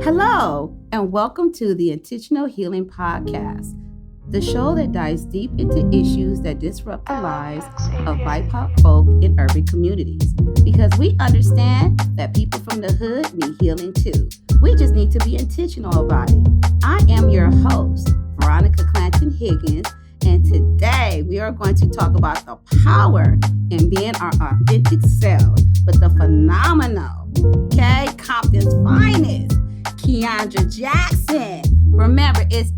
Hello, and welcome to the Intentional Healing Podcast, the show that dives deep into issues that disrupt the lives of BIPOC folk in urban communities. Because we understand that people from the hood need healing too. We just need to be intentional about it. I am your host, Veronica Clanton Higgins, and today we are going to talk about the power in being our authentic selves with the phenomenal, Compton's finest, Kiaundra Jackson. Remember, it's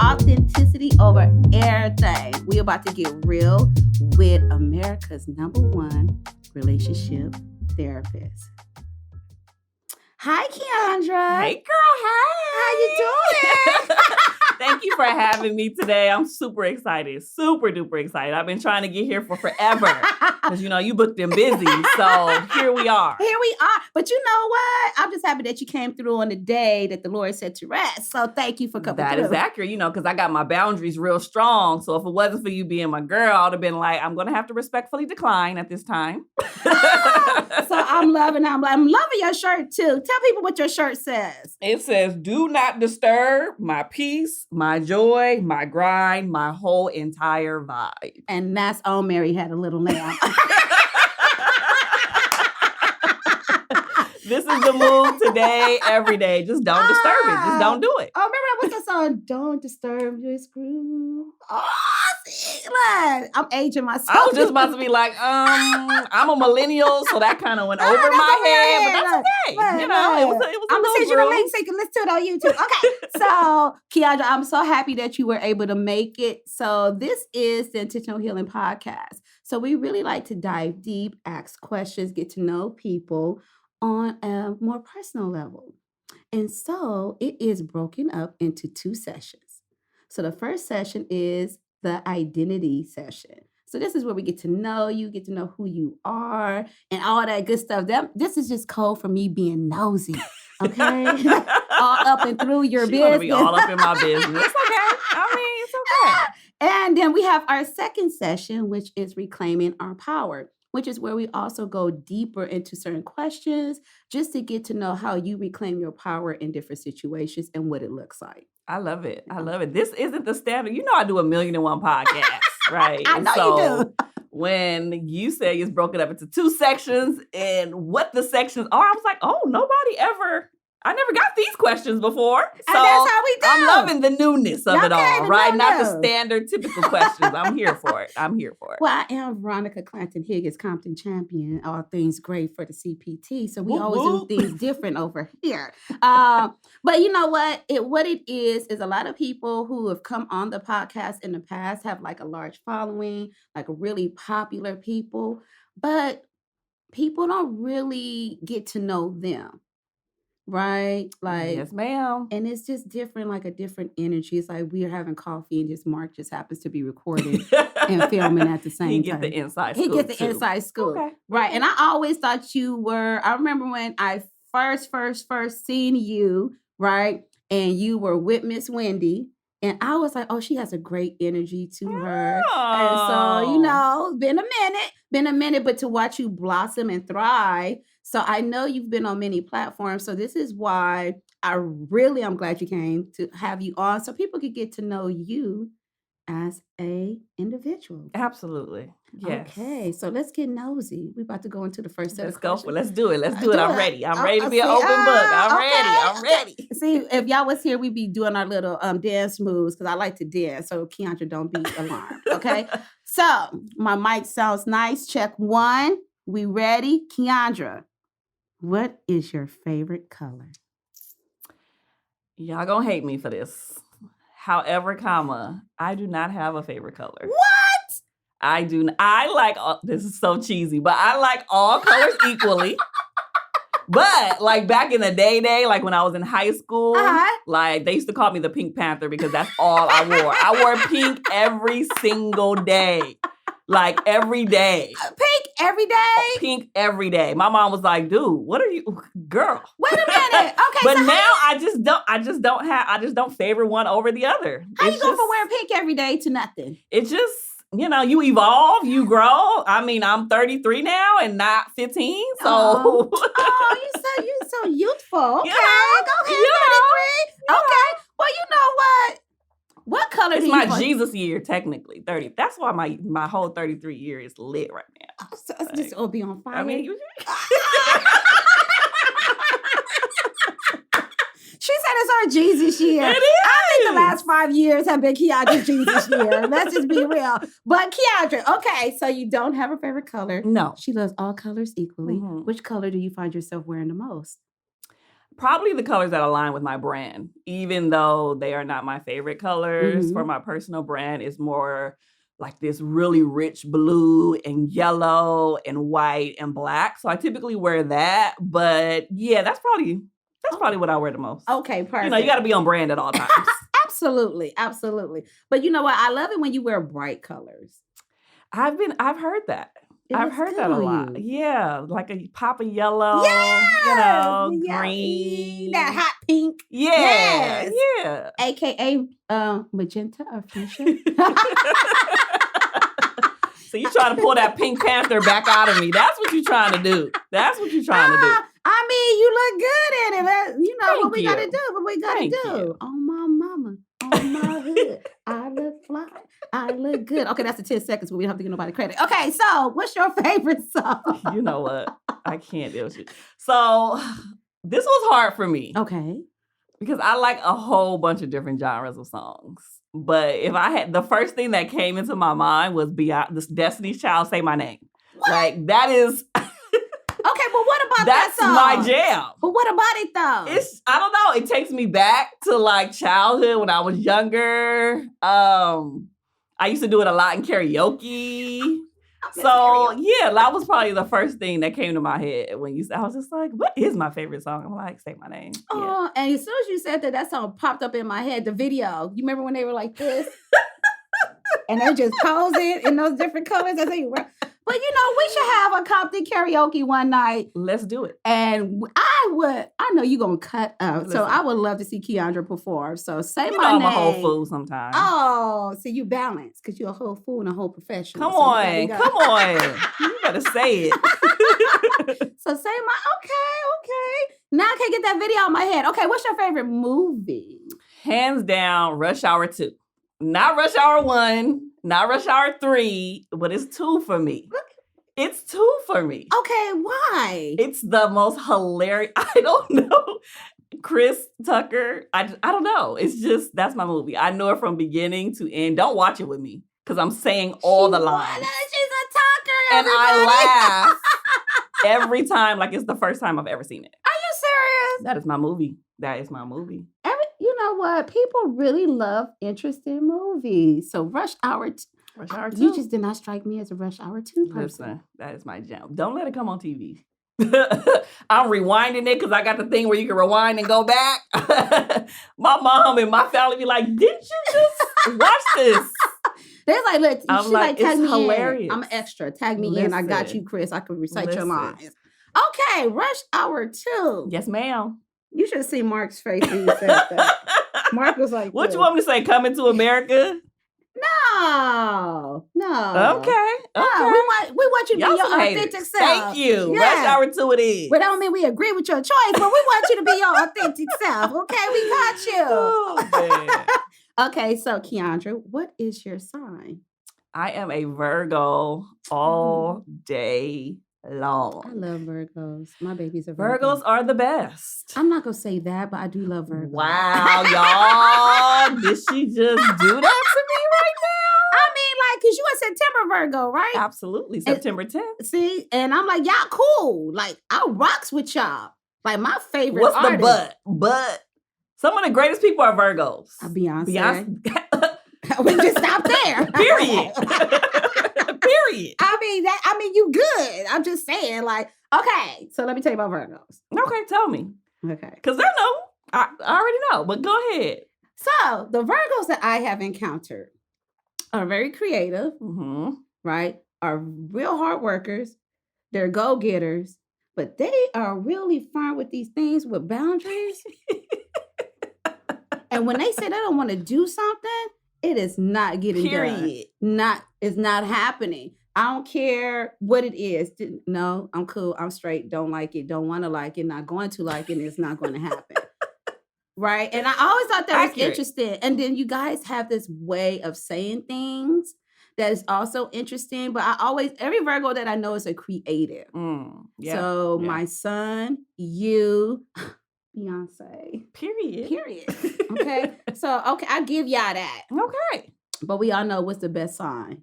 authenticity over errthang. We're about to get real with America's #1 relationship therapist. Hi, Kiaundra. Hey, girl. Hey. How you doing? Thank you for having me today. I'm super excited. Super duper excited. I've been trying to get here for forever. Because, you booked them busy. So here we are. Here we are. But you know what? I'm just happy that you came through on the day that the Lord said to rest. So thank you for coming through. That is accurate, because I got my boundaries real strong. So if it wasn't for you being my girl, I would have been like, I'm going to have to respectfully decline at this time. So I'm loving your shirt too. Tell people what your shirt says. It says, do not disturb my peace, my joy, my grind, my whole entire vibe. And that's all Mary had a little lamb. This is the move today, every day. Just don't disturb it. Just don't do it. Oh, remember what's that song? Don't disturb this groove. Oh, see, look, I'm aging myself. I was just about to be like, I'm a millennial, so that kind of went over my head, but that's okay. It was I'm gonna send you the link so you can listen to it on YouTube. Okay, so Kiaundra, I'm so happy that you were able to make it. So this is the Intentional Healing Podcast. So we really like to dive deep, ask questions, get to know people on a more personal level. And so it is broken up into 2 sessions. So the first session is the identity session. So this is where we get to know you, get to know who you are, and all that good stuff. This is just code for me being nosy, okay? All up and through your business. Be all up in my business. It's okay. It's okay. And then we have our second session, which is reclaiming our power, which is where we also go deeper into certain questions just to get to know how you reclaim your power in different situations and what it looks like. I love it. I love it. This isn't the standard. I do 1,000,001 podcasts, right? I know you do. When you say it's broken up into 2 sections and what the sections are, I was like, oh, I never got these questions before. So and that's how we do. I'm loving the newness of it all, right? Not the newness. standard, typical questions. I'm here for it. Well, I am Veronica Clanton Higgins, Compton champion, all things great for the CPT. So we always do things different over here. But you know what? What it is a lot of people who have come on the podcast in the past have like a large following, like really popular people, but people don't really get to know them. Right? Like, yes, ma'am. And it's just different, like a different energy. It's like we are having coffee and just Mark just happens to be recording and filming at the same time. He gets the inside scoop. He gets the inside scoop. Okay. Right. And I always thought I remember when I first seen you, right? And you were with Miss Wendy. And I was like, oh, she has a great energy to her. Oh. And so, been a minute, but to watch you blossom and thrive. So I know you've been on many platforms. So this is why I'm glad you came to have you on so people could get to know you as a individual. Absolutely. Yes. Okay, so let's get nosy. We're about to go into the first set of questions. Let's do it. I'm ready. I'm ready to be an open book. I'm ready. See, if y'all was here, we'd be doing our little dance moves because I like to dance. So Kiaundra, don't be alarmed. Okay. So my mic sounds nice. Check 1. We ready? Kiaundra, what is your favorite color? Y'all gonna hate me for this. However, I do not have a favorite color. What? I do. I like, this is so cheesy, but I like all colors equally. But like back in the day, like when I was in high school, like they used to call me the Pink Panther because that's all I wore. I wore pink every single day. Like every day. Pink every day? Pink every day. My mom was like, dude, what are you, girl? Wait a minute. Okay. But so now I just don't favor one over the other. How you go from wearing pink every day to nothing? It just, you evolve, you grow. I mean, I'm 33 now and not 15. So you're so youthful. Okay, go ahead. color It's my Jesus year, technically. 30. That's why my whole 33 year is lit right now. So it's just will be on fire. I mean, she said it's her Jesus year. It is. I think the last 5 years have been Kiaundra's Jesus year. Let's just be real. But Kiaundra, okay, so you don't have a favorite color. No. She loves all colors equally. Mm-hmm. Which color do you find yourself wearing the most? Probably the colors that align with my brand, even though they are not my favorite colors. Mm-hmm. For my personal brand, it's more like this really rich blue and yellow and white and black. So I typically wear that. But yeah, that's probably what I wear the most. Okay, perfect. You know, you got to be on brand at all times. Absolutely. But you know what? I love it when you wear bright colors. I've heard that. I've heard that a lot. You. Yeah, like a pop of yellow, green. That hot pink. Yeah. AKA magenta or fuchsia. So you trying to pull that Pink Panther back out of me. That's what you're trying to do. I mean, you look good in it. You know Thank what we you. got to do. What we got to do. You. On my mama. On my hood. I look fly. I look good. Okay, that's the 10 seconds where we don't have to give nobody credit. Okay, so what's your favorite song? You know what? I can't deal with you. So this was hard for me. Okay. Because I like a whole bunch of different genres of songs. But if I had, the first thing that came into my mind was this Destiny's Child, Say My Name. What? Like, that is... Okay, but what about That's that song? my jam. But what about it though? I don't know. It takes me back to like childhood when I was younger. I used to do it a lot in karaoke. So yeah, that was probably the first thing that came to my head when I was just like, what is my favorite song? I'm like, Say My Name. Oh, yeah. And as soon as you said that song popped up in my head, the video. You remember when they were like this? And they just posing in those different colors. I think, but you know, we should have a Compton karaoke one night. Let's do it. And I know you're going to cut up. So I would love to see Kiaundra perform. So Say My I'm Name. a whole fool sometimes. Oh, so you balance because you're a whole fool and a whole professional. Come on. You better say it. So Say My, okay. Now I can't get that video in my head. Okay, what's your favorite movie? Hands down, Rush Hour 2. Not Rush Hour 1, not Rush Hour 3, but it's 2 for me. It's 2 for me. Okay, why? It's the most hilarious. I don't know. Chris Tucker. I don't know. It's just, that's my movie. I know it from beginning to end. Don't watch it with me because I'm saying all the lines. She's a talker, and I laugh every time like it's the first time I've ever seen it. Are you serious? That is my movie. You know what? People really love interesting movies. So Rush Hour 2. You just did not strike me as a Rush Hour 2 person. Listen, that is my jam. Don't let it come on TV. I'm rewinding it because I got the thing where you can rewind and go back. My mom and my family be like, didn't you just watch this? They're like, look, I'm like, tag it's me hilarious. in. I'm an extra. Tag me in. I got you, Chris. I can recite your lines. Okay, Rush Hour 2. Yes, ma'am. You should have seen Mark's face when you said that. Mark was like, what you want me to say? Coming to America? No. Okay. No, we want you to be your authentic self. Thank you. Rush Hour 2 it is. But I don't mean we agree with your choice, but we want you to be your authentic self. Okay, we got you. Oh, man. Okay, so Kiaundra, what is your sign? I am a Virgo all day long. I love Virgos. My baby's a Virgo. Virgos are the best. I'm not going to say that, but I do love Virgos. Wow, y'all. Did she just do that to me right now? I mean, like, because you a September Virgo, right? Absolutely. September 10th. See? And I'm like, y'all cool. Like, I rocks with y'all. Like, my favorite What's artist. the but? Some of the greatest people are Virgos. Beyonce. We just stop there. Period. Period. I mean, you good. I'm just saying, like, okay. So let me tell you about Virgos. Okay, tell me. Okay. Because I know. I already know, but go ahead. So the Virgos that I have encountered are very creative, right? Are real hard workers. They're go-getters, but they are really fine with these things with boundaries. And when they say they don't want to do something, it is not getting done. It's not happening. I don't care what it is. No, I'm cool. I'm straight. Don't like it. Don't want to like it. Not going to like it. And it's not going to happen. Right. And I always thought that Accurate. was interesting. And then you guys have this way of saying things that is also interesting. But every Virgo that I know is a creative. Yeah. So my son, you, Beyonce. Period. Okay. So, I give y'all that. Okay. But we all know what's the best sign?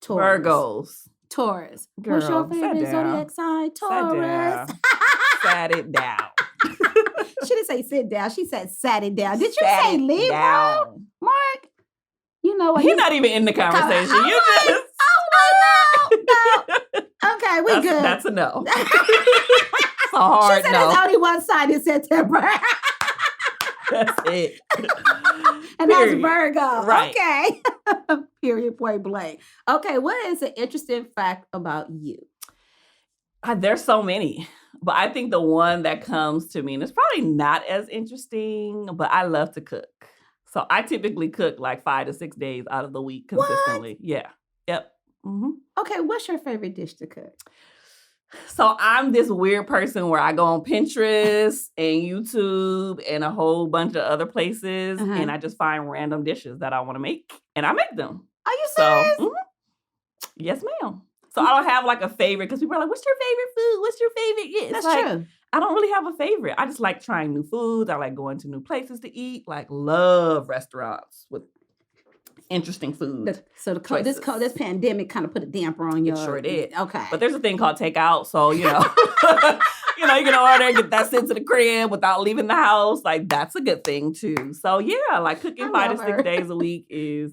Taurus. Virgos. Taurus. Girl, what's your favorite zodiac sign? Taurus. Sat it down. She didn't say sit down. She said sat it down. Did you Sat say it Libra? down. Mark? You know what? He's not even in the conversation. No. Okay, we good. That's a no. It's a hard she said no. there's only one sign in September. That's it. And that's Virgo. Right. Okay. Period, point blank. Okay, what is an interesting fact about you? There's so many. But I think the one that comes to me, and it's probably not as interesting, but I love to cook. So I typically cook like 5 to 6 days out of the week consistently. What? Yeah. Yep. Mm-hmm. Okay, what's your favorite dish to cook? So I'm this weird person where I go on Pinterest and YouTube and a whole bunch of other places, and I just find random dishes that I want to make, and I make them. Are you serious? So, yes, ma'am. So I don't have like a favorite because people are like, what's your favorite food? What's your favorite? Yeah, that's like, true. I don't really have a favorite. I just like trying new foods. I like going to new places to eat. Like love restaurants with interesting food. So this pandemic kind of put a damper on your. It sure did. Okay. But there's a thing called takeout. So, you know, you can order and get that sent to the crib without leaving the house. Like that's a good thing too. So yeah, like cooking 5 to 6 days a week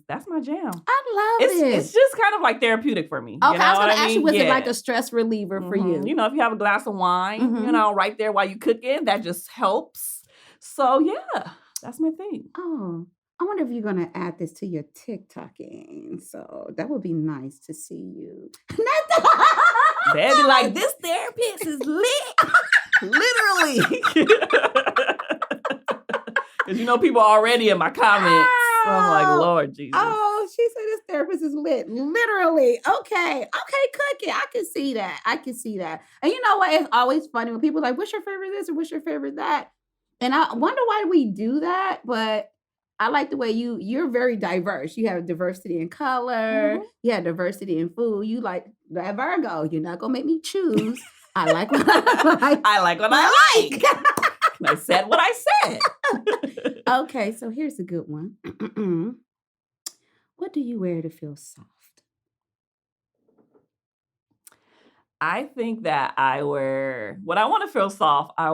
that's my jam. I love it. It's just kind of like therapeutic for me. Okay, you know I was going to ask you, was it like a stress reliever for you? You know, if you have a glass of wine, right there while you cooking, that just helps. So yeah, that's my thing. Oh, I wonder if you're going to add this to your TikToking. So that would be nice to see you. They'd be like, this therapist is lit. Literally. Because, people are already in my comments. So I'm like, Lord Jesus. Oh, she said this therapist is lit. Literally. Okay, cooking. I can see that. And you know what? It's always funny when people are like, what's your favorite this or what's your favorite that? And I wonder why we do that, but I like the way you're very diverse. You have diversity in color. You have diversity in food. You like that Virgo. You're not going to make me choose. I like what I like. I like what I like. I said what I said. Okay, so here's a good one. What do you wear to feel soft? I think that when I want to feel soft, I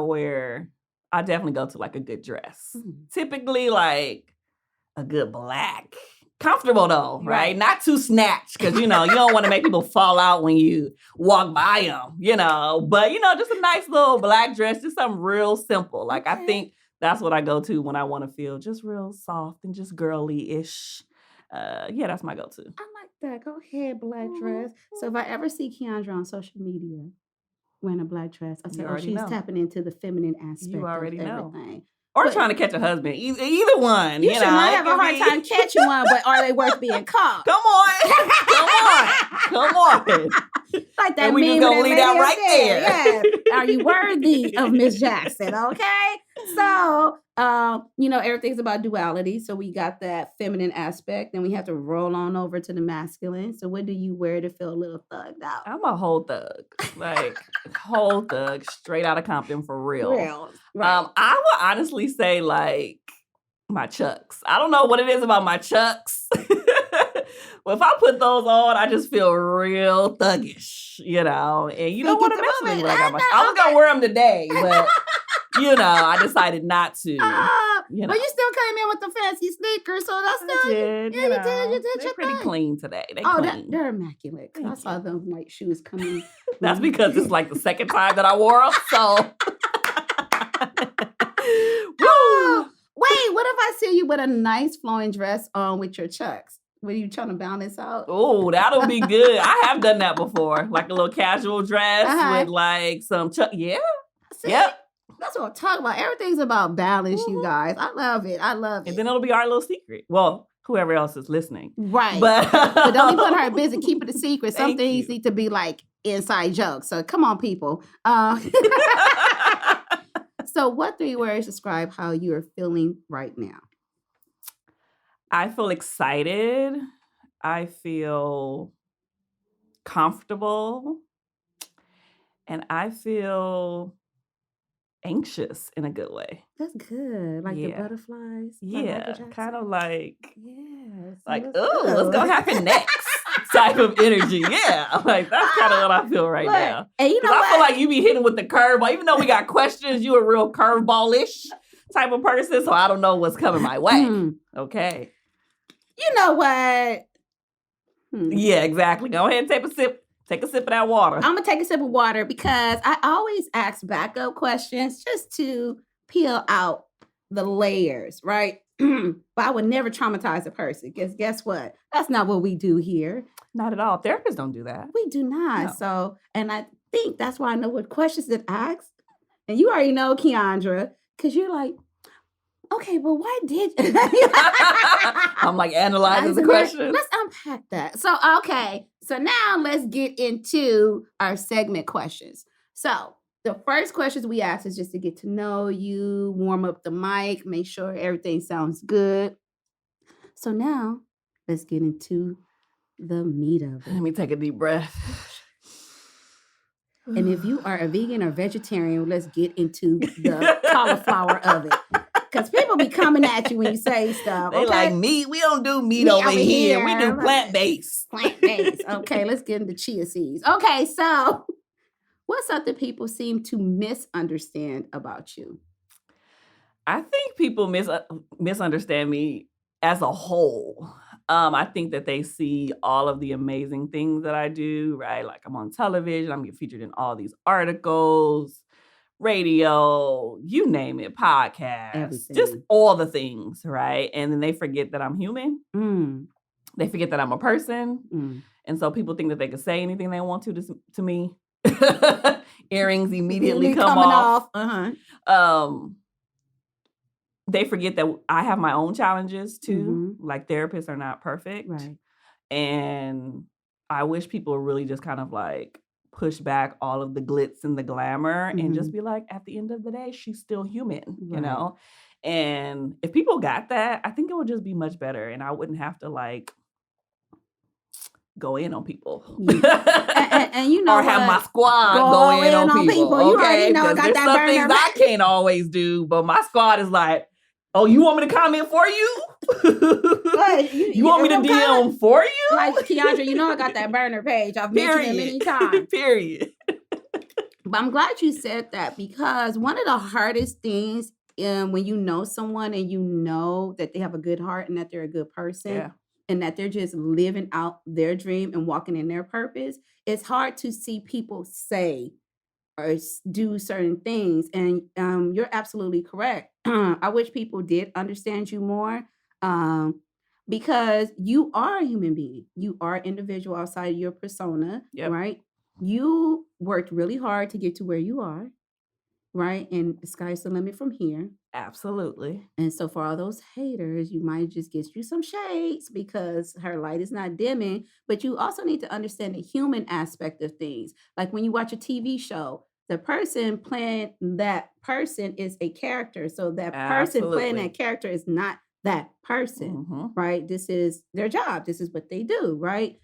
definitely go to like a good dress. Typically like a good black. Comfortable though, right? Not too snatched because, you don't want to make people fall out when you walk by them, But, just a nice little black dress, just something real simple. Like I think that's what I go to when I want to feel just real soft and just girly-ish. Yeah, that's my go-to. I like that. Go ahead, black dress. So if I ever see Kiaundra on social media wearing a black dress, I say, she's tapping into the feminine aspect you already of know. everything. Or trying to catch a husband. Either one. You should not have a hard time catching one, but are they worth being caught? Come on. Like that and we just gonna leave that right there. Yeah. Are you worthy of Miss Jackson? Okay. So, everything's about duality. So we got that feminine aspect. Then we have to roll on over to the masculine. So what do you wear to feel a little thugged out? I'm a whole thug. Like, whole thug, straight out of Compton for real. Right. I would honestly say, like, my Chucks. I don't know what it is about my Chucks. Well, if I put those on, I just feel real thuggish, And you know what? Eventually, when I was going to wear them today, but... I decided not to. But you still came in with the fancy sneakers, so that's still. You did. They're pretty clean today. They're immaculate. I saw them white shoes coming. That's because it's like the second time that I wore them. So. Woo! Wait, what if I see you with a nice flowing dress on with your Chucks? Were you trying to balance out? Oh, that'll be good. I have done that before, like a little casual dress with like some Chuck. Yeah. Yep. That's what I'm talking about. Everything's about balance, you guys. I love it. And then it'll be our little secret. Well, whoever else is listening. Right. But don't be putting her in business. Keep it a secret. Some things need to be like inside jokes. So come on, people. So So what 3 words describe how you are feeling right now? I feel excited. I feel comfortable. And I feel anxious in a good way. That's good. Like the butterflies. Yeah. Kind of like, yes. like, oh, what's going to happen next? Type of energy. Yeah. Like, that's kind of what I feel right now. And you know I feel like you be hitting with the curveball. Even though we got questions, you a real curveball-ish type of person. So I don't know what's coming my way. Okay. You know what? Yeah, exactly. Go ahead and take a sip. Take a sip of that water. I'm going to take a sip of water because I always ask backup questions just to peel out the layers, right? But I would never traumatize a person because guess what? That's not what we do here. Not at all. Therapists don't do that. We do not. No. So, and I think that's why I know what questions to ask. And you already know, Kiaundra, because you're like, okay, but why did you? I'm like analyzing the question. Let's unpack that. So, okay. So now let's get into our segment questions. So the first questions we ask is just to get to know you, warm up the mic, make sure everything sounds good. So now let's get into the meat of it. Let me take a deep breath. And if you are a vegan or vegetarian, let's get into the cauliflower of it. Because people be coming at you when you say stuff. They like meat. We don't do meat over here. We do plant-based. Plant-based. Okay, let's get into chia seeds. Okay, so what's something people seem to misunderstand about you? I think people misunderstand me as a whole. I think that they see all of the amazing things that I do, right? Like I'm on television. I'm getting featured in all these articles. Radio, you name it, podcasts, everything. Just all the things, right? And then they forget that I'm human. They forget that I'm a person. And so people think that they can say anything they want to me. Earrings immediately come off. They forget that I have my own challenges too. Like therapists are not perfect. Right. And I wish people really just kind of like push back all of the glitz and the glamour and just be like, at the end of the day, she's still human, you know? And if people got that, I think it would just be much better. And I wouldn't have to like go in on people. and you know, or have my squad go in on people. You okay? already know I got that some things I can't always do, but my squad is like, oh, you want me to comment for you? You want me to DM for you? Like, Kiaundra, you know I got that burner page. I've mentioned it many times. Period. But I'm glad you said that because one of the hardest things when you know someone and you know that they have a good heart and that they're a good person and that they're just living out their dream and walking in their purpose, it's hard to see people say or do certain things. And you're absolutely correct. I wish people did understand you more because you are a human being. You are an individual outside of your persona, right? You worked really hard to get to where you are, right? And the sky's the limit from here. Absolutely. And so for all those haters, you might just get you some shades because her light is not dimming. But you also need to understand the human aspect of things. Like when you watch a TV show, the person playing that person is a character. So that person playing that character is not that person, right? This is their job. This is what they do, right?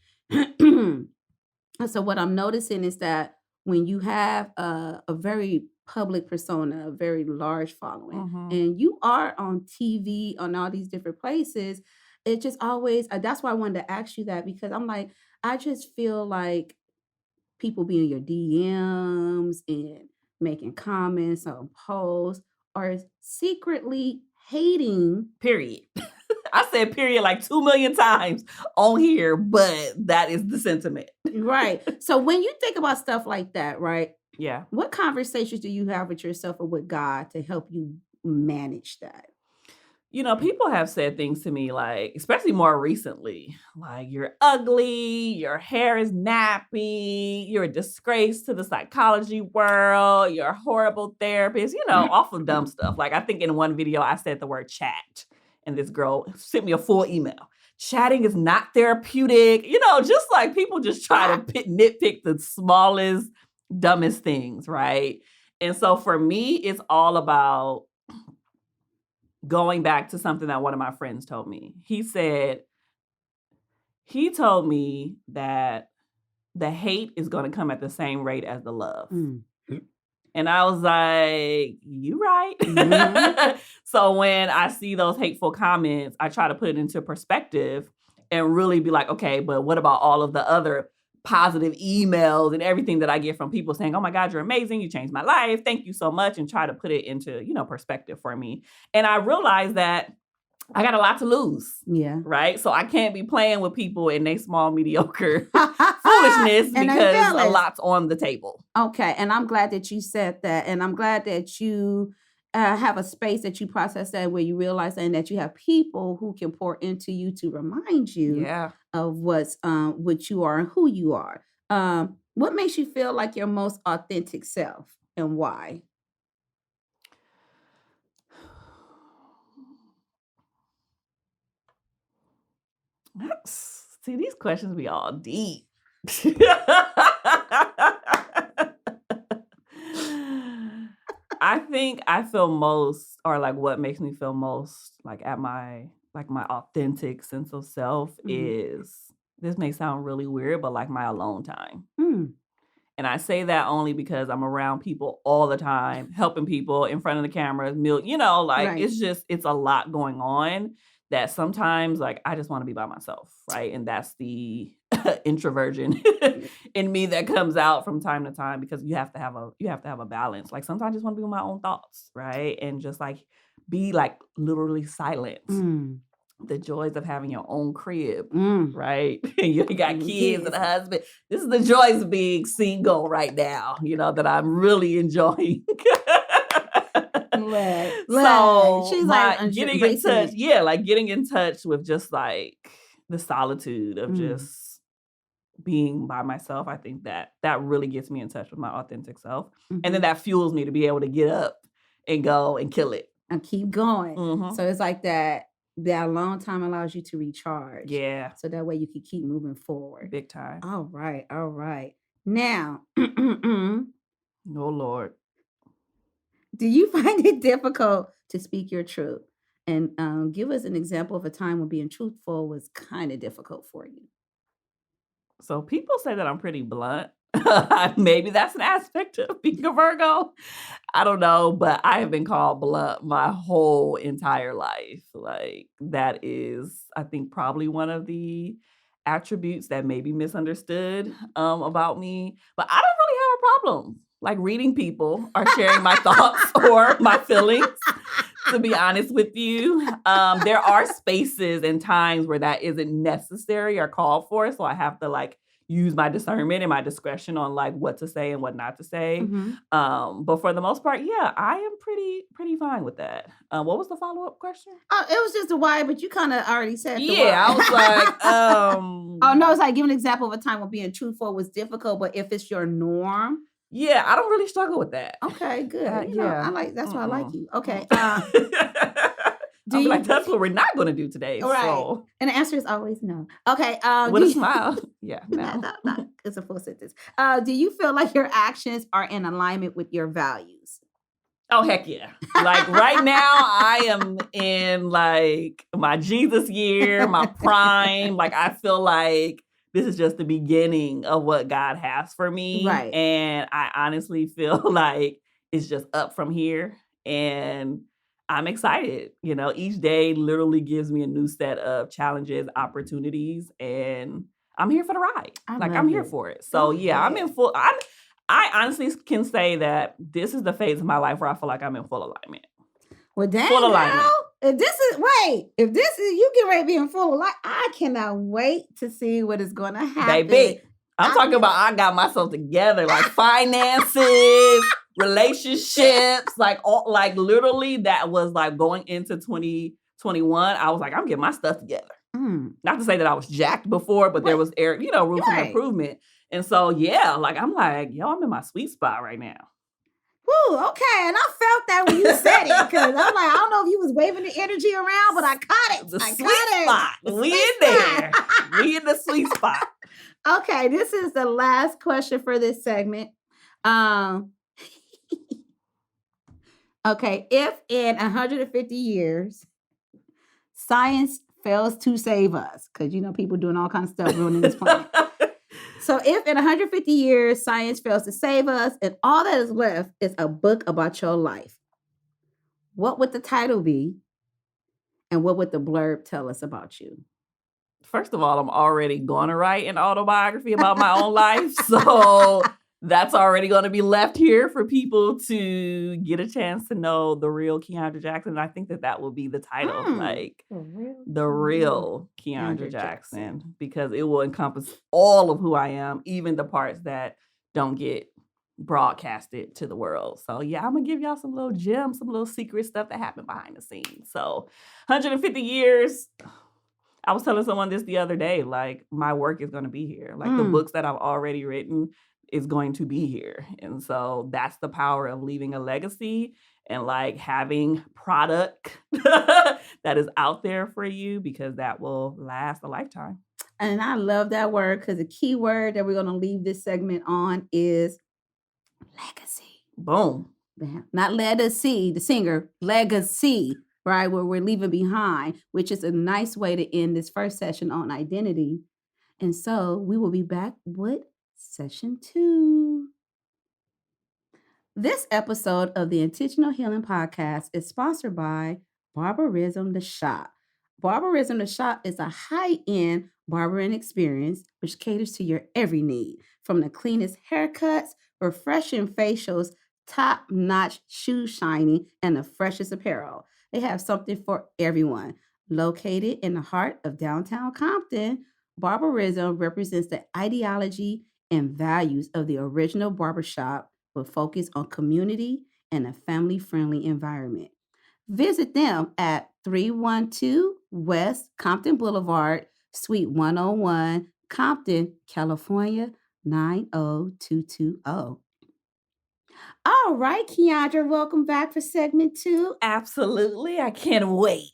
So what I'm noticing is that when you have a very public persona, a very large following, and you are on TV, on all these different places, it just always, that's why I wanted to ask you that because I'm like, I just feel like people be in your DMs and making comments on posts or secretly hating. Period. I said period like 2 million times on here, but that is the sentiment. Right. So when you think about stuff like that, right? Yeah. What conversations do you have with yourself or with God to help you manage that? You know, people have said things to me like, especially more recently, like you're ugly, your hair is nappy, you're a disgrace to the psychology world, you're a horrible therapist, you know, awful dumb stuff. Like I think in one video I said the word chat and this girl sent me a full email. Chatting is not therapeutic. You know, just like people just try to nitpick the smallest, dumbest things, right? And so for me, it's all about going back to something that one of my friends told me. He told me that the hate is going to come at the same rate as the love. And I was like, you right. Mm-hmm. So when I see those hateful comments, I try to put it into perspective and really be like, okay, but what about all of the other positive emails and everything that I get from people saying, oh my God, you're amazing. You changed my life. Thank you so much. And try to put it into, perspective for me. And I realized that I got a lot to lose. Yeah. Right? So I can't be playing with people in their small, mediocre foolishness because a lot's on the table. Okay. And I'm glad that you said that. And I'm glad that you have a space that you process that where you realize that, and that you have people who can pour into you to remind you of what you are and who you are. What makes you feel like your most authentic self and why? See, these questions be all deep. I think I feel most, or like what makes me feel most like at my authentic sense of self is, this may sound really weird, but like my alone time. And I say that only because I'm around people all the time, helping people in front of the cameras, it's a lot going on that sometimes like I just want to be by myself, right? And that's the introversion in me that comes out from time to time, because you have to have a balance. Like sometimes I just want to be with my own thoughts, right? And just like be like literally silent. The joys of having your own crib, right? You got kids and a husband. This is the joys of being single right now, that I'm really enjoying. So she's getting in touch. Yeah, like getting in touch with just like the solitude of just being by myself. I think that really gets me in touch with my authentic self. And then that fuels me to be able to get up and go and kill it. And keep going. So it's like that alone time allows you to recharge. Yeah. So that way you can keep moving forward. Big time. All right. Now. Oh, Lord. Do you find it difficult to speak your truth? And give us an example of a time when being truthful was kind of difficult for you. So people say that I'm pretty blunt. Maybe that's an aspect of being a Virgo. I don't know, but I have been called blunt my whole entire life. Like that is, I think, probably one of the attributes that may be misunderstood about me. But I don't really have a problem like reading people or sharing my thoughts or my feelings, to be honest with you. There are spaces and times where that isn't necessary or called for. So I have to like use my discernment and my discretion on like what to say and what not to say. But for the most part, yeah, I am pretty fine with that. What was the follow-up question? Oh, it was just the why, but you kind of already said the why. I was like, oh no, it's like give an example of a time when being truthful was difficult, but if it's your norm. Yeah, I don't really struggle with that. Okay, good. I like that's why I like you. Okay. That's what we're not going to do today. Right. So. And the answer is always no. Okay. With a smile. Yeah. No. It's a full sentence. Do you feel like your actions are in alignment with your values? Oh, heck yeah. Like right now, I am in like my Jesus year, my prime. Like I feel like this is just the beginning of what God has for me. Right. And I honestly feel like it's just up from here. And I'm excited. Each day literally gives me a new set of challenges, opportunities, and I'm here for the ride. I'm here for it. So yeah, I'm in full. I honestly can say that this is the phase of my life where I feel like I'm in full alignment. Well, dang, full alignment. If this is you get ready to be in full alignment, I cannot wait to see what is going to happen. Baby, I'm talking about I got myself together, like finances, relationships, like literally that was like going into 2021. I was like, I'm getting my stuff together. Not to say that I was jacked before, but there was room for improvement. And so yeah, like I'm like, I'm in my sweet spot right now. Woo, okay. And I felt that when you said it, because I'm like, I don't know if you was waving the energy around, but I caught it. The sweet spot. We in there. We in the sweet spot. Okay, this is the last question for this segment. Okay, if in 150 years science fails to save us, because people doing all kinds of stuff ruining this planet. So if in 150 years science fails to save us and all that is left is a book about your life, what would the title be? And what would the blurb tell us about you? First of all, I'm already going to write an autobiography about my own life. So that's already going to be left here for people to get a chance to know the real Kiaundra Jackson. And I think that will be the title, like the real Kiaundra Jackson, because it will encompass all of who I am, even the parts that don't get broadcasted to the world. So yeah, I'm gonna give y'all some little gems, some little secret stuff that happened behind the scenes. So 150 years. I was telling someone this the other day, like my work is going to be here. Like the books that I've already written is going to be here. And so that's the power of leaving a legacy and like having product that is out there for you, because that will last a lifetime. And I love that word, because the key word that we're going to leave this segment on is legacy. Boom. Not legacy, the singer, legacy. Right, where we're leaving behind, which is a nice way to end this first session on identity. And so we will be back with session 2. This episode of the Intentional Healing Podcast is sponsored by Barberism The Shop. Barberism The Shop is a high-end barbering experience which caters to your every need, from the cleanest haircuts, refreshing facials, top-notch shoe shining, and the freshest apparel. They have something for everyone. Located in the heart of downtown Compton, Barberism represents the ideology and values of the original barbershop with focus on community and a family-friendly environment. Visit them at 312 West Compton Boulevard, Suite 101, Compton, California, 90220. All right, Kiaundra, welcome back for segment 2. Absolutely. I can't wait.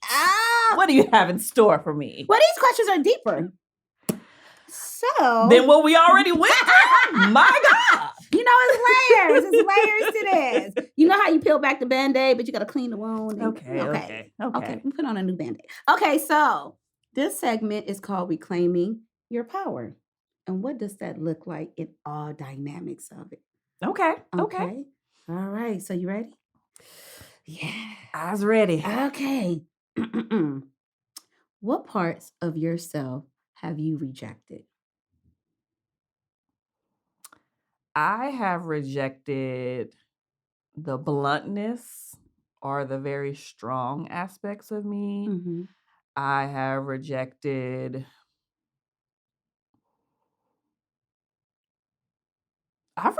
What do you have in store for me? Well, these questions are deeper. So then what we already went through? My God. It's layers. It's layers to this. You know how you peel back the Band-Aid, but you got to clean the wound. Okay. We put on a new Band-Aid. Okay, so this segment is called Reclaiming Your Power. And what does that look like in all dynamics of it? Okay. All right. So you ready? Yeah. I was ready. Okay. What parts of yourself have you rejected? I have rejected the bluntness or the very strong aspects of me. Mm-hmm. I have rejected... I've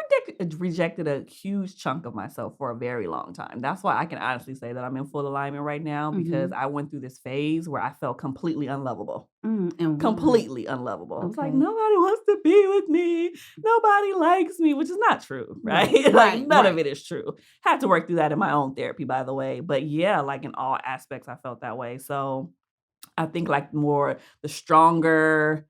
rejected a huge chunk of myself for a very long time. That's why I can honestly say that I'm in full alignment right now, because I went through this phase where I felt completely unlovable. Completely unlovable. I was like, nobody wants to be with me. Nobody likes me, which is not true, right? Like none of it is true. Had to work through that in my own therapy, by the way. But yeah, like in all aspects, I felt that way. So I think like more the stronger,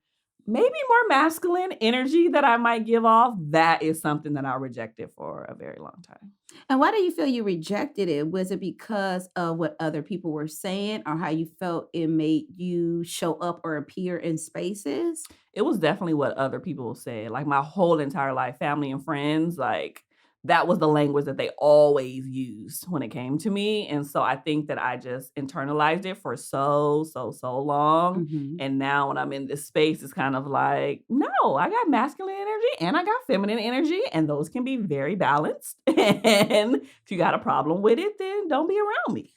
maybe more masculine energy that I might give off, that is something that I rejected for a very long time. And why do you feel you rejected it? Was it because of what other people were saying, or how you felt it made you show up or appear in spaces? It was definitely what other people said. Like my whole entire life, family and friends, like that was the language that they always used when it came to me. And so I think that I just internalized it for so long. And now when I'm in this space, it's kind of like, no, I got masculine energy and I got feminine energy, and those can be very balanced. And if you got a problem with it, then don't be around me.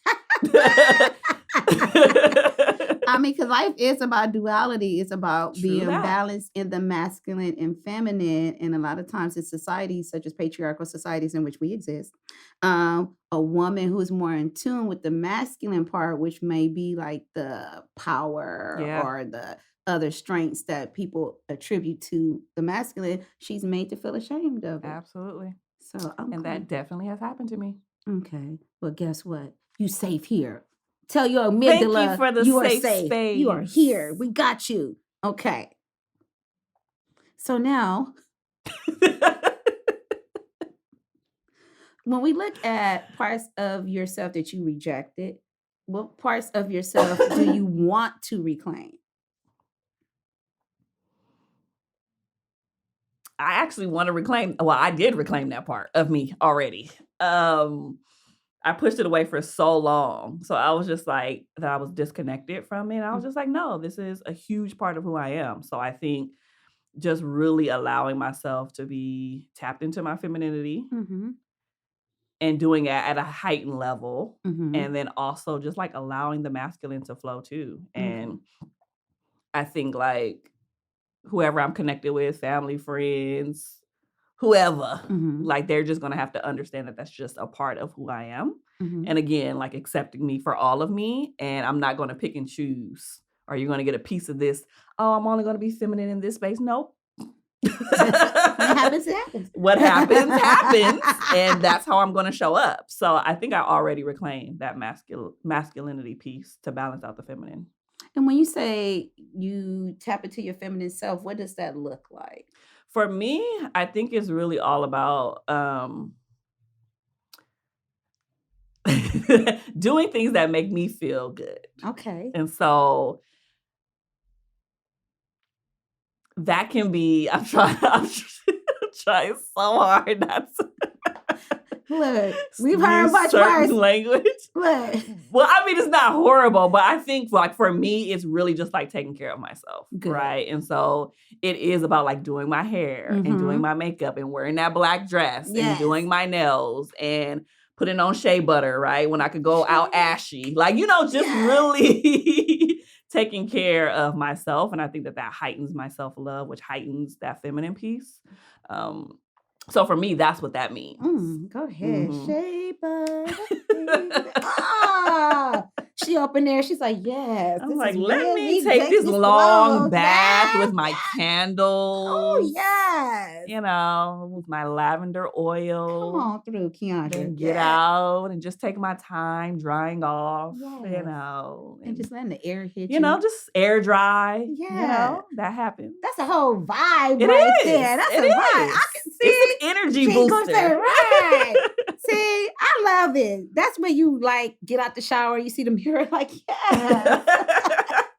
I mean, because life is about duality. It's about being balanced in the masculine and feminine. And a lot of times in societies, such as patriarchal societies in which we exist, a woman who's more in tune with the masculine part, which may be like the power or the other strengths that people attribute to the masculine, she's made to feel ashamed of it. Absolutely. So, and that definitely has happened to me. Okay. Well, guess what? You safe here. Tell your amygdala, thank you for the safe safe space. You are here. We got you. Okay. So now, When we look at parts of yourself that you rejected, what parts of yourself do you want to reclaim? I actually want to reclaim. Well, I did reclaim that part of me already. I pushed it away for so long. So I was just like, that I was disconnected from it. I was just like, no, this is a huge part of who I am. So I think just really allowing myself to be tapped into my femininity and doing it at a heightened level. And then also just like allowing the masculine to flow too. And I think like whoever I'm connected with, family, friends, whoever, like they're just going to have to understand that that's just a part of who I am. And again, like accepting me for all of me. And I'm not going to pick and choose. Are you going to get a piece of this? Oh, I'm only going to be feminine in this space. Nope. What happens, happens. What happens, happens. And that's how I'm going to show up. So I think I already reclaimed that masculinity piece to balance out the feminine. And when you say you tap into your feminine self, what does that look like? For me, I think it's really all about doing things that make me feel good. Okay. And so that can be, I'm trying so hard not to. Look, we've heard much worse. Language. Look. Well, I mean, it's not horrible, but I think like for me, it's really just like taking care of myself. Good. Right. And so it is about like doing my hair and doing my makeup and wearing that black dress and doing my nails and putting on shea butter, right? When I could go out ashy, like, you know, just really taking care of myself. And I think that heightens my self-love, which heightens that feminine piece. So for me, that's what that means. Go ahead. Shea butter. She opened there. She's like, yes. I'm like, let me take this long bath with my candles. Oh, yes. You know, with my lavender oil. Come on through, Kiaundra. And get out and just take my time drying off, you know. And just letting the air hit you. You know, just air dry. Yeah. You know, that happens. That's a whole vibe there. That's a vibe. I can see it's an energy booster. Right. See, I love it. That's when you like get out the shower, you see the mirror, like, yeah.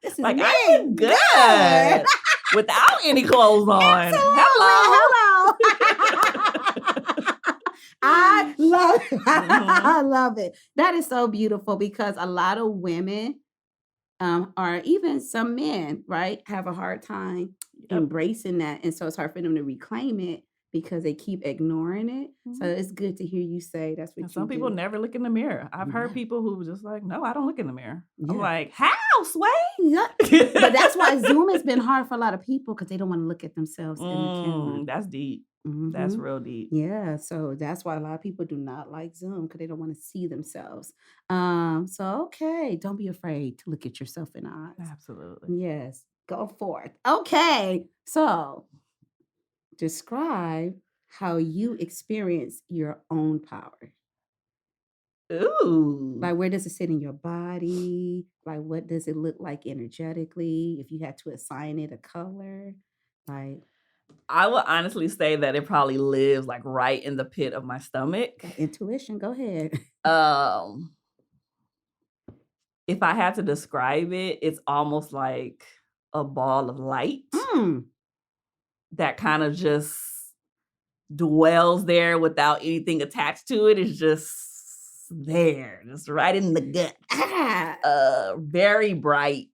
This is like, me. I'm good. Without any clothes on. Absolutely. Hello. I love it. I love it. That is so beautiful because a lot of women or even some men, right, have a hard time embracing that. And so it's hard for them to reclaim it because they keep ignoring it. So it's good to hear you say that's what some people never look in the mirror. I've heard people who just like, no, I don't look in the mirror. I'm like, how, Sway? Yeah. But that's why Zoom has been hard for a lot of people because they don't want to look at themselves in the camera. That's deep. That's real deep. Yeah. So that's why a lot of people do not like Zoom because they don't want to see themselves. So, okay. Don't be afraid to look at yourself in the eyes. Absolutely. Yes. Go forth. Okay. So describe how you experience your own power. Ooh. Like, where does it sit in your body? Like, what does it look like energetically? If you had to assign it a color, like. I would honestly say that it probably lives like right in the pit of my stomach. Intuition, go ahead. If I had to describe it, it's almost like a ball of light that kind of just dwells there without anything attached to it. It's just there, just right in the gut. Very bright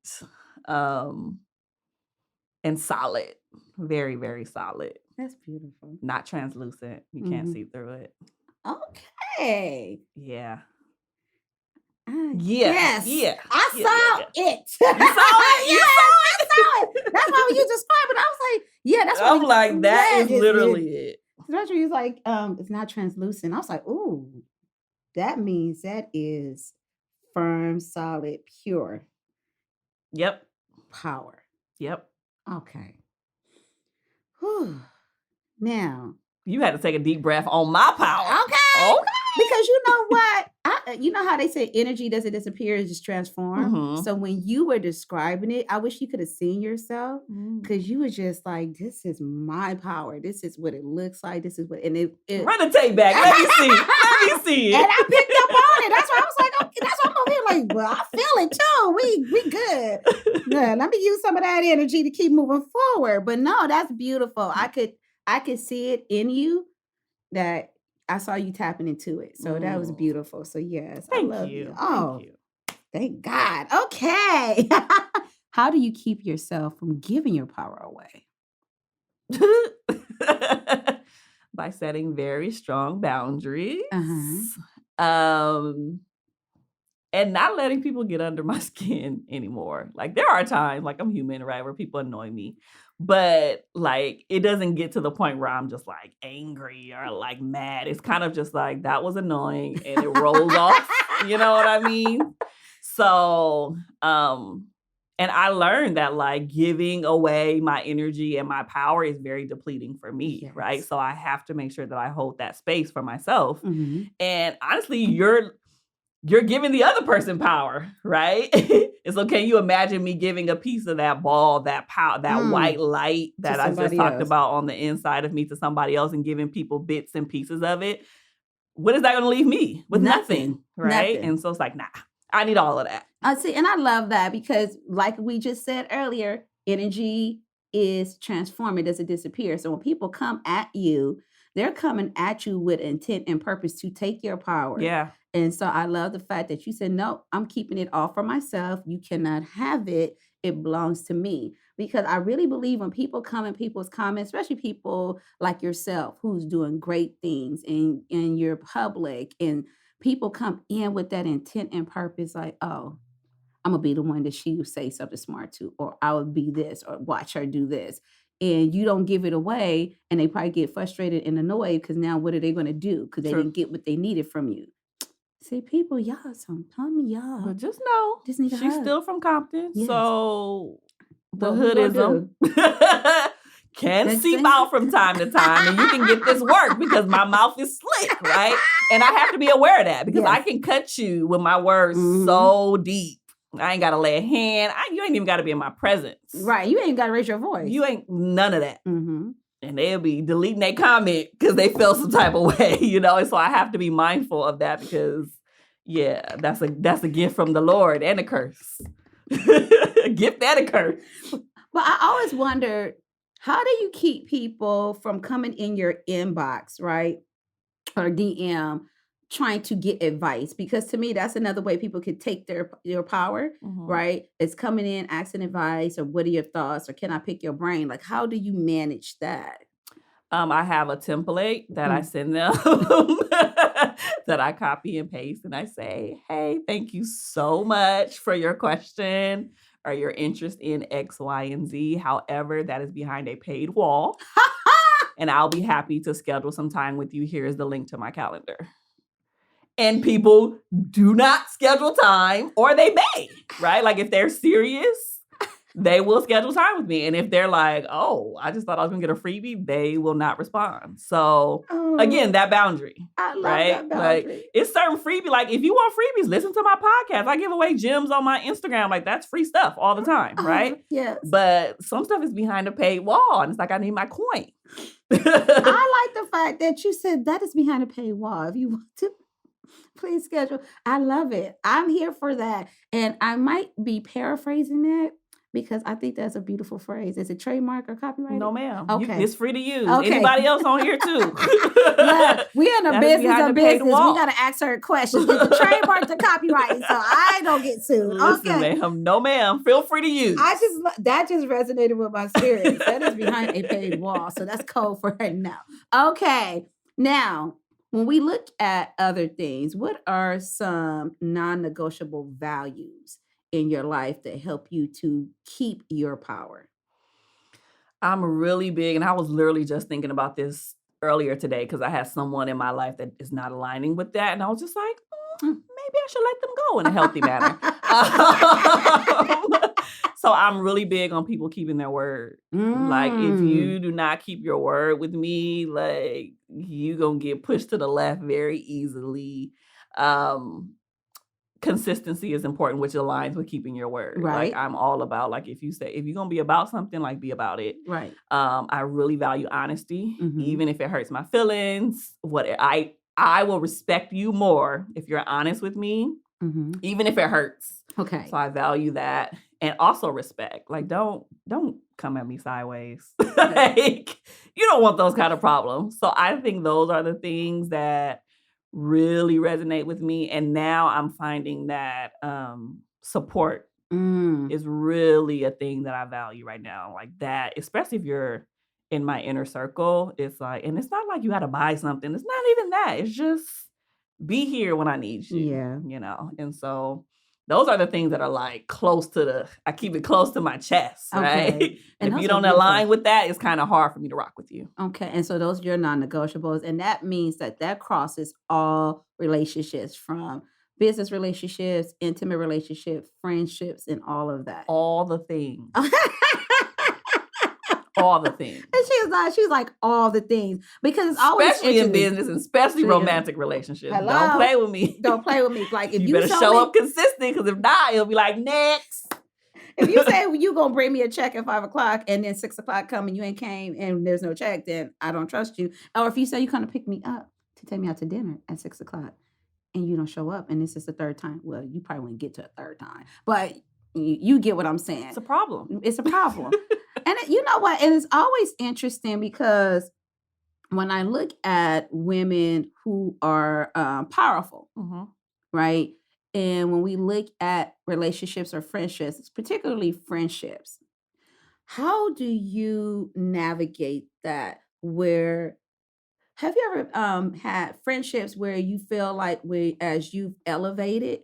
and solid. Very, very solid. That's beautiful. Not translucent. You can't see through it. Okay. Yeah. Yes. Yeah. I saw it. You saw it? Yes, I saw it. That's why when you described it, I was like, yeah, that's what I'm like, that is literally it. That's what you was like, it's not translucent. I was like, ooh, that means that is firm, solid, pure. Yep. Power. Yep. Okay. Whew. Now. You had to take a deep breath on my power. Okay. Because you know what? You know how they say energy doesn't disappear, it just transforms. Mhm. So when you were describing it, I wish you could have seen yourself because you were just like, this is my power. This is what it looks like. This is what, and it run the tape back. Let me see. Let me see it. And I picked up on it. That's why I was like, okay, that's what I'm over here like, well, I feel it too. We good. Yeah, let me use some of that energy to keep moving forward. But no, that's beautiful. I could see it in you that I saw you tapping into it. So that was beautiful. So yes, I love you. Oh, thank you. Thank God. Okay. How do you keep yourself from giving your power away? By setting very strong boundaries. And not letting people get under my skin anymore. Like there are times, like I'm human, right, where people annoy me. But like it doesn't get to the point where I'm just like angry or like mad. It's kind of just like that was annoying and it rolls off. You know what I mean? So, and I learned that like giving away my energy and my power is very depleting for me, right? So I have to make sure that I hold that space for myself. And honestly, you're giving the other person power, right? And so can you imagine me giving a piece of that ball, that power, that white light that I just talked about on the inside of me to somebody else and giving people bits and pieces of it? What is that going to leave me? With nothing, right? Nothing. And so it's like, nah, I need all of that. I see, and I love that because like we just said earlier, energy is transformed. It doesn't disappear. So when people come at you, they're coming at you with intent and purpose to take your power. Yeah. And so I love the fact that you said, no, I'm keeping it all for myself. You cannot have it. It belongs to me. Because I really believe when people come in people's comments, especially people like yourself who's doing great things and you're public and people come in with that intent and purpose like, oh, I'm going to be the one that she would say something smart to, or I would be this, or watch her do this. And you don't give it away and they probably get frustrated and annoyed because now what are they going to do? Because they didn't get what they needed from you. See, people, y'all, sometimes y'all. But just know, she's still from Compton. Yes. So the hoodism can seep out from time to time. And you can get this work because my mouth is slick, right? And I have to be aware of that because I can cut you with my words so deep. I ain't got to lay a hand. You ain't even got to be in my presence. Right. You ain't got to raise your voice. You ain't none of that. And they'll be deleting their comment because they felt some type of way, you know? And so I have to be mindful of that because, yeah, that's a gift from the Lord and a curse. A gift and a curse. But I always wondered, how do you keep people from coming in your inbox, right? Or DM, trying to get advice? Because to me, that's another way people could take your power, right? It's coming in, asking advice, or what are your thoughts, or can I pick your brain? Like, how do you manage that? I have a template that I send them that I copy and paste, and I say, hey, thank you so much for your question or your interest in X, Y, and Z. However, that is behind a paid wall. And I'll be happy to schedule some time with you. Here is the link to my calendar. And people do not schedule time, or they may, right? Like if they're serious, they will schedule time with me. And if they're like, oh, I just thought I was going to get a freebie, they will not respond. So again, that boundary. I love right? that boundary. Like it's certain freebie. Like if you want freebies, listen to my podcast. I give away gems on my Instagram. Like that's free stuff all the time, right? Yes. But some stuff is behind a paid wall. And it's like, I need my coin. I like the fact that you said that is behind a paid wall. If you want to, please schedule. I love it. I'm here for that. And I might be paraphrasing that because I think that's a beautiful phrase. Is it trademark or copyright? No, ma'am. Okay. It's free to use. Okay. Anybody else on here too? Yeah, we in the business of business. We got to ask her questions. Is it trademark to copyright? So I don't get sued. Listen, ma'am. No, ma'am. Feel free to use. That just resonated with my spirit. That is behind a paid wall. So that's code for right now. Okay. Now, when we look at other things, what are some non-negotiable values in your life that help you to keep your power? I'm really big, and I was literally just thinking about this earlier today because I had someone in my life that is not aligning with that. And I was just like, maybe I should let them go in a healthy manner. So I'm really big on people keeping their word. Like, if you do not keep your word with me, like, you gonna get pushed to the left very easily. Consistency is important, which aligns with keeping your word. Right. Like, I'm all about, like, if you're gonna be about something, like, be about it. Right. I really value honesty, even if it hurts my feelings. I will respect you more if you're honest with me, even if it hurts. Okay. So I value that. And also respect. Like, don't come at me sideways. Like, you don't want those kind of problems. So I think those are the things that really resonate with me. And now I'm finding that support is really a thing that I value right now. Like that, especially if you're in my inner circle, it's like, and it's not like you got to buy something. It's not even that. It's just be here when I need you. Yeah. You know? And so those are the things that are like I keep it close to my chest, right? Okay. And if you don't align with that, it's kind of hard for me to rock with you. Okay. And so those are your non-negotiables. And that means that crosses all relationships, from business relationships, intimate relationships, friendships, and all of that. All the things. All the things. And she's like all the things, because it's always especially in business and especially romantic relationships. Hello? Don't play with me. Don't play with me. Like, if you better show up consistent, because if not, it'll be like, next. If you say you gonna bring me a check at 5:00 and then 6:00 come and you ain't came and there's no check, then I don't trust you. Or if you say you're gonna pick me up to take me out to dinner at 6:00 and you don't show up and this is the third time, well, you probably wouldn't get to a third time, but you get what I'm saying. It's a problem. It's a problem. And you know what? And it's always interesting, because when I look at women who are powerful, right? And when we look at relationships or friendships, particularly friendships, how do you navigate that? Have you ever had friendships where you feel like as you've elevated,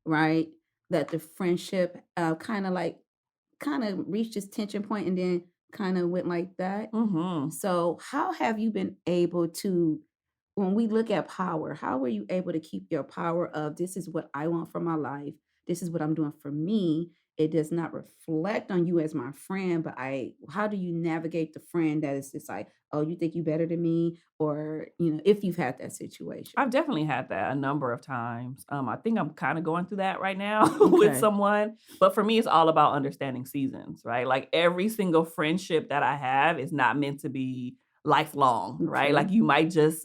right, that the friendship kind of reached this tension point and then kind of went like that? So how have you been able to, when we look at power, how were you able to keep your power of, this is what I want for my life, this is what I'm doing for me, it does not reflect on you as my friend, but how do you navigate the friend that is just like, oh, you think you better than me? Or, if you've had that situation. I've definitely had that a number of times. I think I'm kind of going through that right now with someone. But for me, it's all about understanding seasons, right? Like, every single friendship that I have is not meant to be lifelong, right? Like,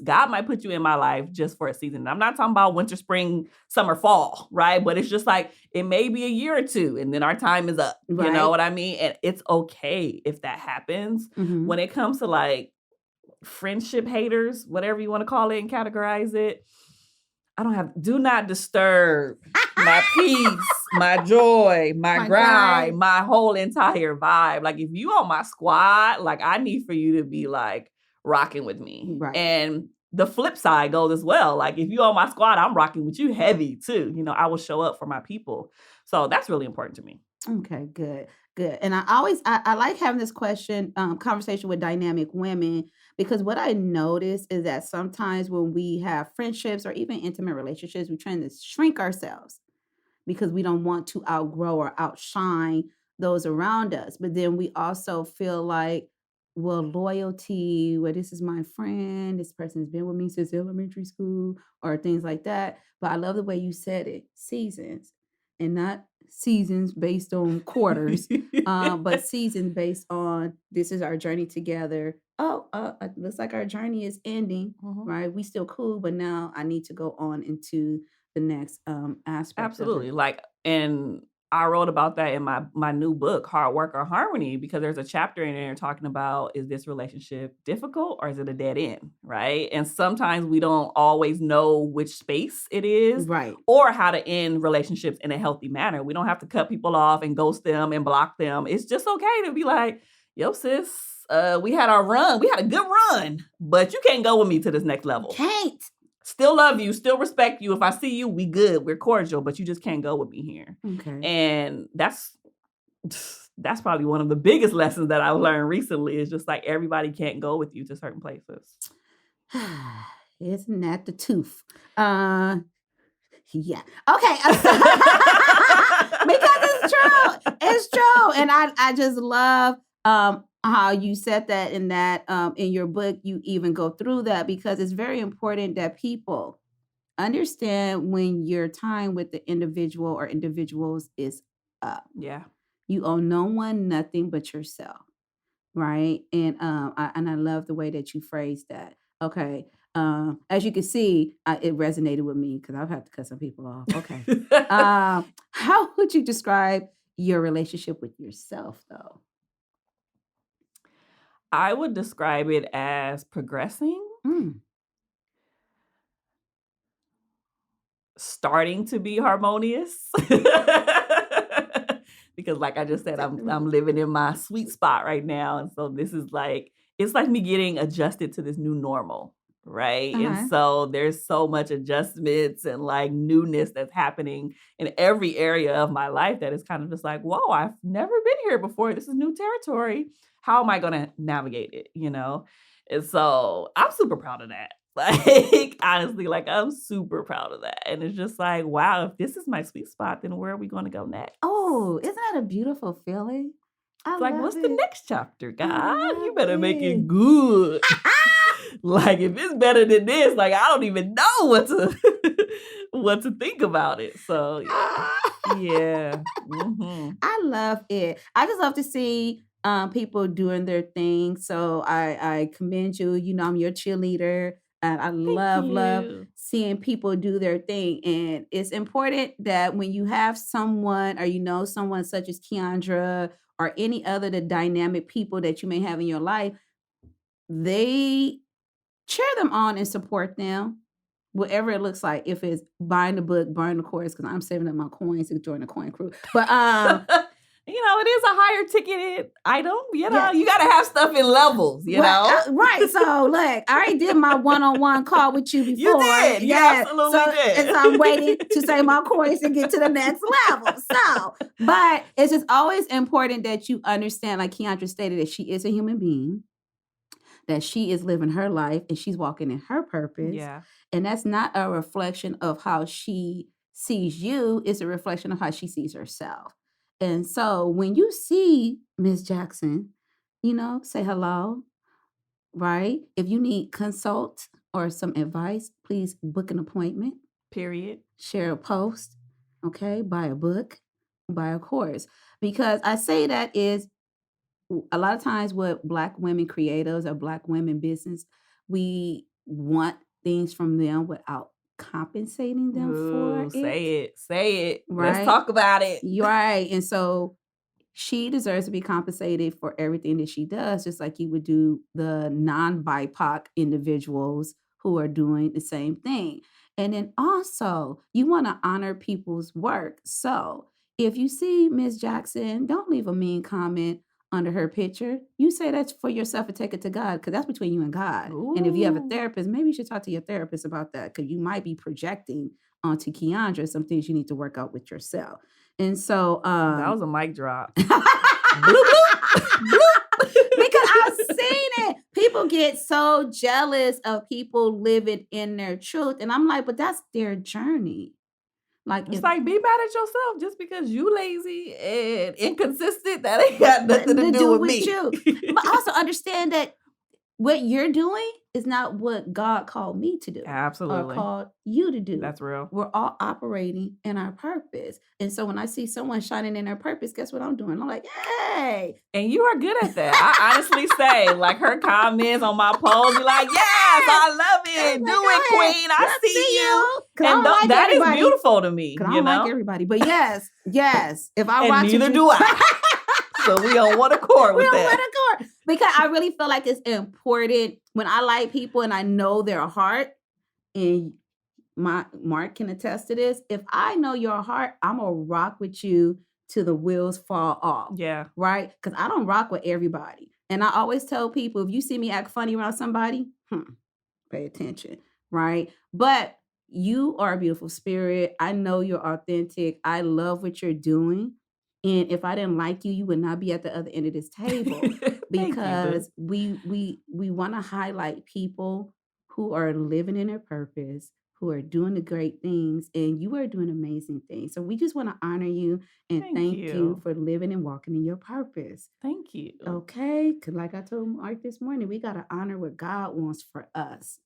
God might put you in my life just for a season. And I'm not talking about winter, spring, summer, fall, right? But it's just like, it may be a year or two and then our time is up. Right. You know what I mean? And it's okay if that happens. When it comes to like friendship haters, whatever you want to call it and categorize it, do not disturb my peace, my joy, my grind, my whole entire vibe. Like, if you on my squad, like, I need for you to be like rocking with me. Right. And the flip side goes as well. Like, if you on my squad, I'm rocking with you heavy too. I will show up for my people. So that's really important to me. Okay, good. And I like having this conversation with dynamic women, because what I notice is that sometimes when we have friendships or even intimate relationships, we're trying to shrink ourselves because we don't want to outgrow or outshine those around us. But then we also feel like, well, loyalty, this is my friend, this person has been with me since elementary school, or things like that. But I love the way you said it, seasons, and not seasons based on quarters, but seasons based on, this is our journey together. Oh, it looks like our journey is ending, right? We still cool, but now I need to go on into the next aspect. Absolutely. And I wrote about that in my new book, Hard Work or Harmony, because there's a chapter in there talking about, is this relationship difficult or is it a dead end, right? And sometimes we don't always know which space it is, right, or how to end relationships in a healthy manner. We don't have to cut people off and ghost them and block them. It's just okay to be like, yo, sis, we had our run. We had a good run, but you can't go with me to this next level. Can't. Still love you, still respect you. If I see you, we good, we're cordial, but you just can't go with me here. Okay. And that's probably one of the biggest lessons that I've learned recently, is just like, everybody can't go with you to certain places. Isn't that the tooth? Yeah. Okay. Because it's true. It's true. And I just love how you said that in your book. You even go through that because it's very important that people understand when your time with the individual or individuals is up. Yeah. You owe no one nothing but yourself. Right. And I love the way that you phrased that. Okay. As you can see, it resonated with me because I've had to cut some people off. Okay. How would you describe your relationship with yourself, though? I would describe it as progressing, starting to be harmonious. Because like I just said, I'm living in my sweet spot right now. And so this is like, it's like me getting adjusted to this new normal, right? And so there's so much adjustments and like newness that's happening in every area of my life that is kind of just like, whoa, I've never been here before. This is new territory. How am I going to navigate it, you know? And so I'm super proud of that. Like, honestly, like I'm super proud of that. And it's just like, wow, if this is my sweet spot, then where are we going to go next? Oh, isn't that a beautiful feeling? It's like, what's the next chapter, God? You better make it good. Like, if it's better than this, like I don't even know what to think about it. So yeah. I love it. I just love to see people doing their thing. So I commend you. You know, I'm your cheerleader. And I love seeing people do their thing. And it's important that when you have someone or you know someone such as Kiaundra or any other the dynamic people that you may have in your life, they cheer them on and support them. Whatever it looks like, if it's buying the book, buying the course, because I'm saving up my coins to join the coin crew. But you know, it is a higher ticketed item. You know, you got to have stuff in levels, you know? Right. So, look, I already did my one-on-one call with you before. You did. You absolutely did. And so I'm waiting to save my coins and get to the next level. So, but it's just always important that you understand, like Kiaundra stated, that she is a human being, that she is living her life and she's walking in her purpose. Yeah. And that's not a reflection of how she sees you. It's a reflection of how she sees herself. And so when you see Miss Jackson, you know, say hello, right? If you need consult or some advice, please book an appointment. Period. Share a post, okay? Buy a book, buy a course. Because I say that is a lot of times with Black women creators or Black women business, we want things from them without compensating them for it. Say it. Right? Let's talk about it. Right. And so she deserves to be compensated for everything that she does, just like you would do the non-BIPOC individuals who are doing the same thing. And then also, you want to honor people's work. So if you see Ms. Jackson, don't leave a mean comment under her picture. You say that's for yourself and take it to God, because that's between you and God. Ooh. And if you have a therapist, maybe you should talk to your therapist about that, because you might be projecting onto Kiaundra some things you need to work out with yourself. And so that was a mic drop. Bloop, bloop, bloop. Because I've seen it. People get so jealous of people living in their truth. And I'm like, but that's their journey. Like, it's like, be mad at yourself just because you lazy and inconsistent. That ain't got nothing to do with me. You. But also understand that what you're doing is not what God called me to do. Absolutely. Or called you to do. That's real. We're all operating in our purpose. And so when I see someone shining in their purpose, guess what I'm doing? I'm like, hey. And you are good at that. I honestly say, like, her comments on my post, be like, yes, I love it. Do it, queen. I see you. And like that is beautiful to me. I don't like everybody. But yes. If I watch neither do I. So we on one accord with that. We on one accord. Because I really feel like it's important when I like people and I know their heart, and Mark can attest to this. If I know your heart, I'm going to rock with you till the wheels fall off. Yeah. Right? Because I don't rock with everybody. And I always tell people, if you see me act funny around somebody, pay attention. Right? But you are a beautiful spirit. I know you're authentic. I love what you're doing. And if I didn't like you, you would not be at the other end of this table. Because we want to highlight people who are living in their purpose, who are doing the great things, and you are doing amazing things. So we just want to honor you and thank you for living and walking in your purpose. Thank you. Okay? Because like I told Mark this morning, we got to honor what God wants for us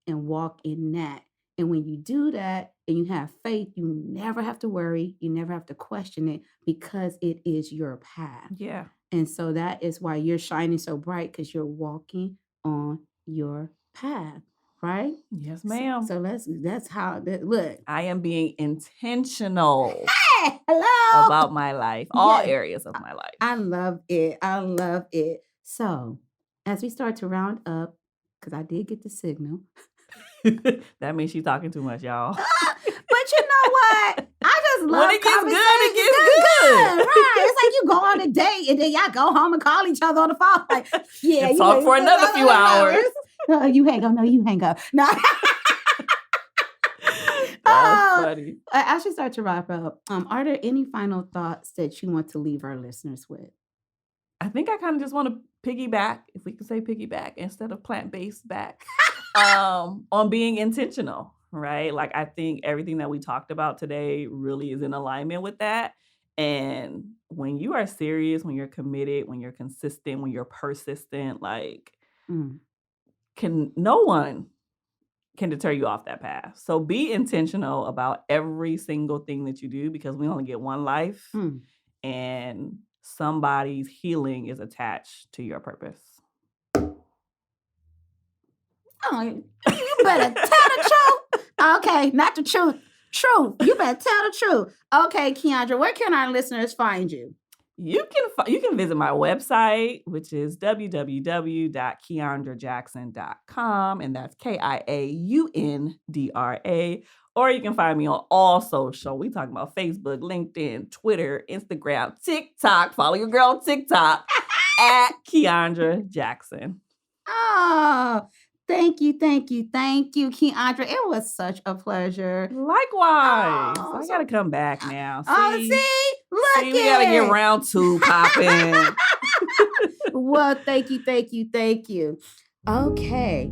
and walk in that. And when you do that and you have faith, you never have to worry. You never have to question it because it is your path. Yeah. And so that is why you're shining so bright, because you're walking on your path, right? Yes, ma'am. So that's how that look. I am being intentional hello about my life, all areas of my life. I love it. I love it. So as we start to round up, because I did get the signal. That means she's talking too much, y'all. But you know what? I just love when it gets good, it gets good. Right. It's like you go on a date and then y'all go home and call each other on the phone. Like, yeah, and talk for another few hours. No, you hang up. No, you hang up. No. That's funny. I should start to wrap up. Are there any final thoughts that you want to leave our listeners with? I think I kind of just want to piggyback, if we could say piggyback instead of plant-based back, on being intentional, right? Like, I think everything that we talked about today really is in alignment with that. And when you are serious, when you're committed, when you're consistent, when you're persistent, like, no one can deter you off that path. So be intentional about every single thing that you do, because we only get one life, and somebody's healing is attached to your purpose. Oh, you better tell the truth. Okay, not the truth. Truth. You better tell the truth. Okay, Kiaundra, where can our listeners find you? You can visit my website, which is www.kiaundrajackson.com, and that's KIAUNDRA. Or you can find me on all social. We talking about Facebook, LinkedIn, Twitter, Instagram, TikTok. Follow your girl on TikTok at Kiaundra Jackson. Oh, thank you, Kiaundra. It was such a pleasure. Likewise. I gotta come back now. See? Look we gotta get round 2 popping. Well, thank you. Okay.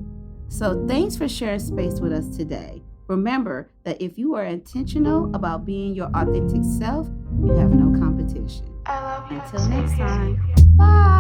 So thanks for sharing space with us today. Remember that if you are intentional about being your authentic self, you have no competition. Until next time. Bye.